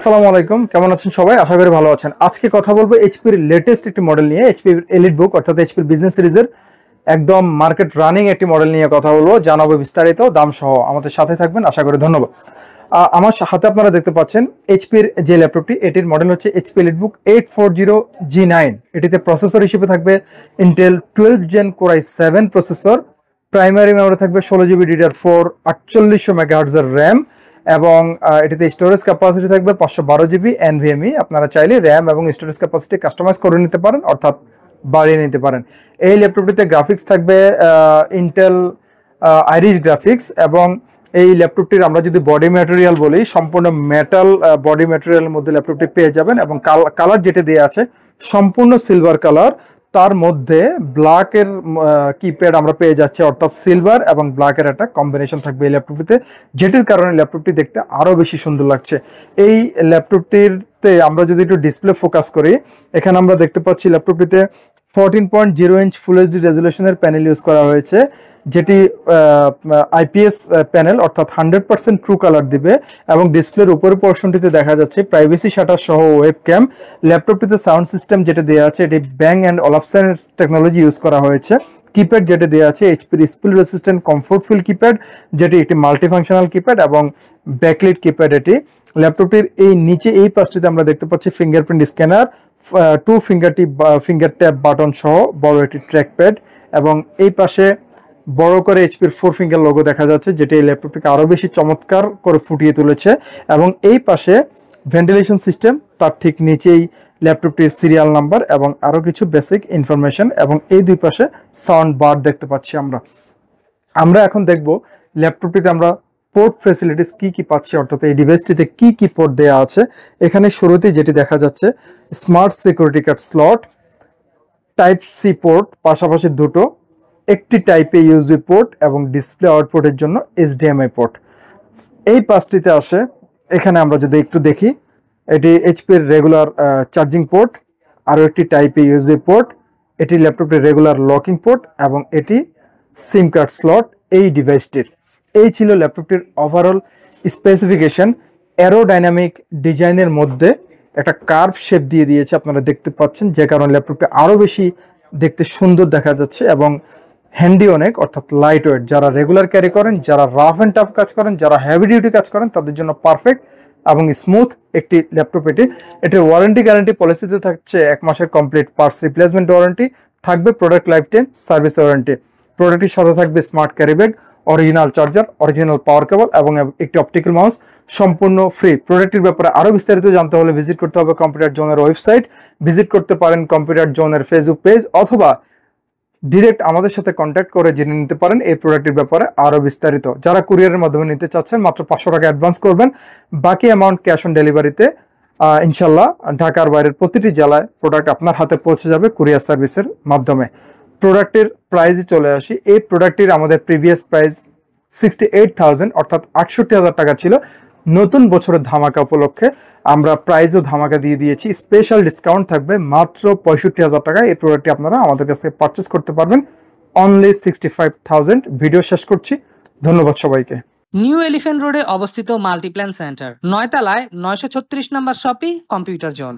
আসসালামু আলাইকুম, কেমন আছেন সবাই? আশা করি ভালো আছেন। আজকে কথা বলবো এইচপির লেটেস্ট একটি মডেল নিয়ে, এইচপির এলিট বুক অর্থাৎ এইচপির বিজনেস সিরিজের একদম মার্কেট রানিং একটি মডেল নিয়ে কথা বলবো, জানাবো বিস্তারিত দাম সহ। আমাদের সাথে থাকবেন আশা করি। ধন্যবাদ। আমার হাতে আপনারা দেখতে পাচ্ছেন এইচপির যে ল্যাপটপটি, এটির মডেল হচ্ছে এইচপি এলিট বুক 840G9। এটিতে প্রসেসর হিসেবে থাকবে Intel 12 gen core i7 processor, primary memory থাকবে 16GB DDR4, 4800 মেগাহার্টজের র্যাম এবং এটিতে স্টোরেজ ক্যাপাসিটি থাকবে 512GB NVMe। আপনারা চাইলে র্যাম এবং স্টোরেজ ক্যাপাসিটি কাস্টমাইজ করে নিতে পারেন, অর্থাৎ বাড়িয়ে নিতে পারেন। এই ল্যাপটপটিতে গ্রাফিক্স থাকবে ইন্টেল আইরিশ গ্রাফিক্স এবং এই ল্যাপটপটির আমরা যদি বডি ম্যাটেরিয়াল বলি, সম্পূর্ণ মেটাল বডি ম্যাটেরিয়ালের মধ্যে ল্যাপটপটি পেয়ে যাবেন এবং কালার যেটা দেওয়া আছে সম্পূর্ণ সিলভার কালার। তার মধ্যে ব্ল্যাকের কিপ্যাড আমরা পেয়ে যাচ্ছি, অর্থাৎ সিলভার এবং ব্ল্যাকের একটা কম্বিনেশন থাকবে এই ল্যাপটপটিতে, যেটির কারণে ল্যাপটপটি দেখতে আরও বেশি সুন্দর লাগছে। এই ল্যাপটপটিতে আমরা যদি একটু ডিসপ্লে ফোকাস করি, এখানে আমরা দেখতে পাচ্ছি ল্যাপটপটিতে 14.0 ইঞ্চ ফুল এইচডি রেজুলেশনের প্যানেল ইউজ করা হয়েছে, যেটি আইপিএস প্যানেল অর্থাৎ 100% ট্রু কালার দিবে এবং ডিসপ্লের উপরের পোর্শনটিতে দেখা যাচ্ছে প্রাইভেসি শাটার সহ ওয়েব ক্যাম। ল্যাপটপটিতে সাউন্ড সিস্টেম যেটা দেওয়া আছে এটি Bang and Olufsen technology use করা হয়েছে। কিপ্যাড যেটা দেওয়া আছে এইচপির spill resistant comfort feel keypad, যেটি একটি মাল্টিফাংশনাল কিপ্যাড এবং ব্যাকলিট কিপ্যাড। এটি ল্যাপটপটির এই নিচে এই পাশটিতে আমরা দেখতে পাচ্ছি fingerprint scanner, 2 finger tap button সহ বড় একটি ট্র্যাকপ্যাড এবং এই পাশে বড় করে এইচপির 4 ফিঙ্গার লোগো দেখা যাচ্ছে, যেটি এই ল্যাপটপটিকে আরো বেশি চমৎকার করে ফুটিয়ে তুলেছে। এবং এই পাশে ভেন্টিলেশন সিস্টেম, তার ঠিক নিচেই ল্যাপটপটির সিরিয়াল নাম্বার এবং আরো কিছু বেসিক ইনফরমেশন এবং এই দুই পাশে সাউন্ড বার দেখতে পাচ্ছি আমরা এখন দেখব ল্যাপটপটিতে আমরা পোর্ট ফ্যাসিলিটিস কি কি পাচ্ছি, অর্থাৎ এই ডিভাইসটিতে কি কি পোর্ট দেওয়া আছে। এখানে শুরুতেই যেটি দেখা যাচ্ছে smart security card slot, type C port পাশাপাশি দুটো, একটি টাইপে ইউএসবি পোর্ট এবং ডিসপ্লে আউটপুটের জন্য এইচডিএমআই পোর্ট। এই পাঁচটিতে আসে। এখানে আমরা যদি একটু দেখি, এটি এইচপির রেগুলার চার্জিং পোর্ট, আরও একটি টাইপে ইউএসবি পোর্ট, এটি ল্যাপটপের রেগুলার লকিং পোর্ট এবং এটি সিম কার্ড স্লট এই ডিভাইসটির। এই ছিল ল্যাপটপটির ওভারঅল স্পেসিফিকেশন। অ্যারোডাইনামিক ডিজাইনের মধ্যে একটা কার্ভ শেপ দিয়ে দিয়েছে, আপনারা দেখতে পাচ্ছেন, যে কারণে ল্যাপটপটি আরও বেশি দেখতে সুন্দর দেখা যাচ্ছে এবং হ্যান্ডি অনেক, অর্থাৎ লাইট ওয়েট। যারা রেগুলার ক্যারি করেন, যারা রাফ অ্যান্ড টাফ কাজ করেন, যারা হেভি ডিউটি কাজ করেন, তাদের জন্য পারফেক্ট এবং স্মুথ একটি ল্যাপটপ এটি। এটির ওয়ারেন্টি গ্যারান্টি পলিসিতে থাকছে 1 মাসের কমপ্লিট পার্টস রিপ্লেসমেন্ট ওয়ারেন্টি, থাকবে product life time service warranty. প্রোডাক্টের সাথে থাকবে smart carry bag, original charger, original power cable এবং একটি অপটিক্যাল মাউস, সম্পূর্ণ ফ্রি। প্রোডাক্টের ব্যাপারে আরও বিস্তারিত জানতে হলে ভিজিট করতে হবে কম্পিউটার জোনের ওয়েবসাইট, ভিজিট করতে পারেন কম্পিউটার জোনের ফেসবুক পেজ, অথবা ডিরেক্ট আমাদের সাথে কন্ট্যাক্ট করে জেনে নিতে পারেন এই প্রোডাক্টের ব্যাপারে আরও বিস্তারিত। যারা কুরিয়ারের মাধ্যমে নিতে চাচ্ছেন মাত্র 500 টাকা অ্যাডভান্স করবেন, বাকি অ্যামাউন্ট ক্যাশ অন ডেলিভারিতে। ইনশাল্লাহ ঢাকার বাইরের প্রতিটি জেলায় প্রোডাক্ট আপনার হাতে পৌঁছে যাবে কুরিয়ার সার্ভিসের মাধ্যমে। প্রোডাক্টের প্রাইসে চলে আসি। এই প্রোডাক্টটির আমাদের প্রিভিয়াস প্রাইস 68,000 অর্থাৎ 68,000 টাকা ছিল। নতুন বছরের ধামাকা উপলক্ষে আমরা প্রাইজও ধামাকা দিয়ে দিয়েছি, স্পেশাল ডিসকাউন্ট থাকবে মাত্র 65,000 টাকায়। এই প্রোডাক্টটি আপনারা আমাদের কাছ থেকে পারচেস করতে পারবেন অনলি 65,000। ভিডিও শেষ করছি, ধন্যবাদ সবাইকে। নিউ এলিফ্যান্ট রোডে অবস্থিত মাল্টিপ্ল্যান সেন্টার, 9 তলায় 936 নম্বর শপি কম্পিউটার জোন।